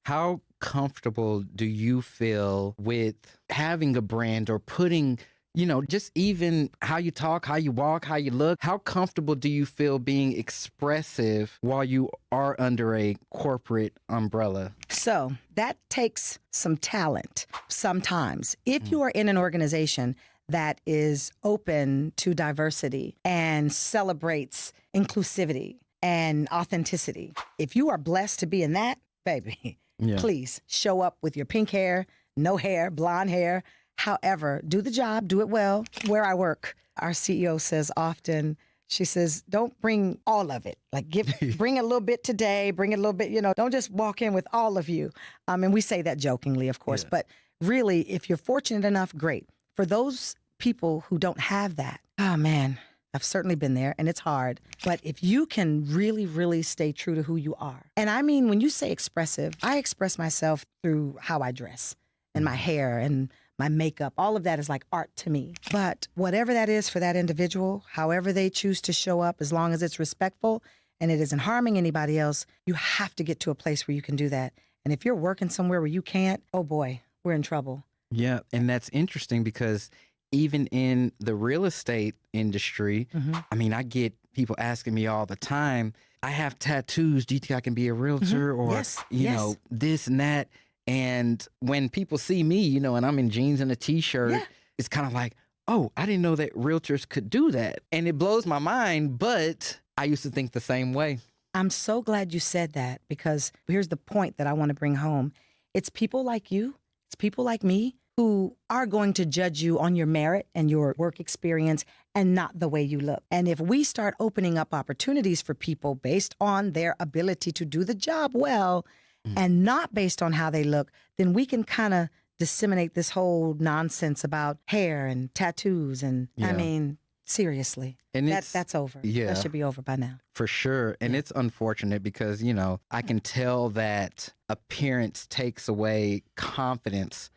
How comfortable do you feel with having a brand or putting, just even how you talk, how you walk, how you look? How comfortable do you feel being expressive while you are under a corporate umbrella? So that takes some talent sometimes. If you are in an organization that is open to diversity and celebrates inclusivity and authenticity, if you are blessed to be in that, baby, please show up with your pink hair, no hair, blonde hair. However, do the job, do it well. Where I work, our CEO says often, she says, don't bring all of it. Like bring a little bit today, bring a little bit, don't just walk in with all of you. And we say that jokingly, of course, but really, if you're fortunate enough, great. For those people who don't have that, oh man, I've certainly been there and it's hard. But if you can really, really stay true to who you are. And I mean, when you say expressive, I express myself through how I dress and my hair and my makeup. All of that is like art to me. But whatever that is for that individual, however they choose to show up, as long as it's respectful and it isn't harming anybody else, you have to get to a place where you can do that. And if you're working somewhere where you can't, oh boy, we're in trouble. Yeah. And that's interesting because even in the real estate industry, I mean, I get people asking me all the time, I have tattoos. Do you think I can be a realtor? Or, this and that. And when people see me, and I'm in jeans and a t-shirt, it's kind of like, oh, I didn't know that realtors could do that. And it blows my mind, but I used to think the same way. I'm so glad you said that, because here's the point that I want to bring home. It's people like you, it's people like me who are going to judge you on your merit and your work experience and not the way you look. And if we start opening up opportunities for people based on their ability to do the job well and not based on how they look, then we can kind of disseminate this whole nonsense about hair and tattoos. And I mean, seriously, and that's over. That should be over by now. For sure. And it's unfortunate because, I can tell that appearance takes away confidence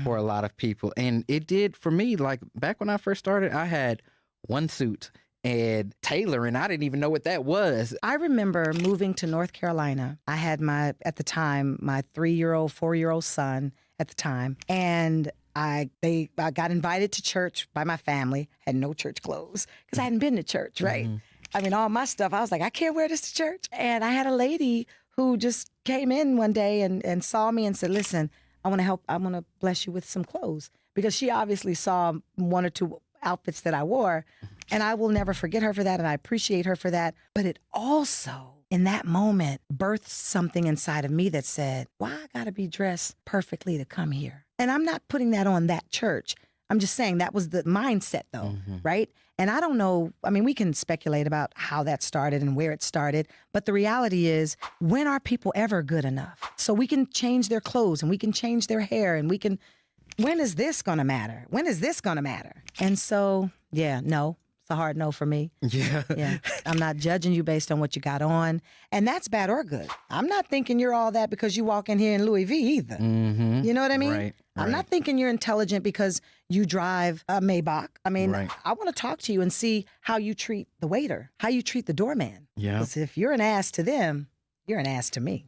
for a lot of people. And it did for me. Like back when I first started, I had one suit and tailoring. I didn't even know what that was. I remember moving to North Carolina. I had at the time, my 3-year-old, 4-year-old son at the time. And I got invited to church by my family, had no church clothes because I hadn't been to church, right? I mean, all my stuff, I was like, I can't wear this to church. And I had a lady who just came in one day and saw me and said, listen, I want to help. I want to bless you with some clothes, because she obviously saw 1 or 2 outfits that I wore, and I will never forget her for that. And I appreciate her for that. But it also, in that moment, birthed something inside of me that said, why I got to be dressed perfectly to come here? And I'm not putting that on that church. I'm just saying that was the mindset though, right? And I don't know, I mean, we can speculate about how that started and where it started, but the reality is, when are people ever good enough? So we can change their clothes and we can change their hair and when is this going to matter? When is this going to matter? And so, no. It's a hard no for me. Yeah. I'm not judging you based on what you got on. And that's bad or good. I'm not thinking you're all that because you walk in here in Louis V either. You know what I mean? Right. I'm not thinking you're intelligent because you drive a Maybach. I mean, I want to talk to you and see how you treat the waiter, how you treat the doorman. Yeah. Because if you're an ass to them, you're an ass to me.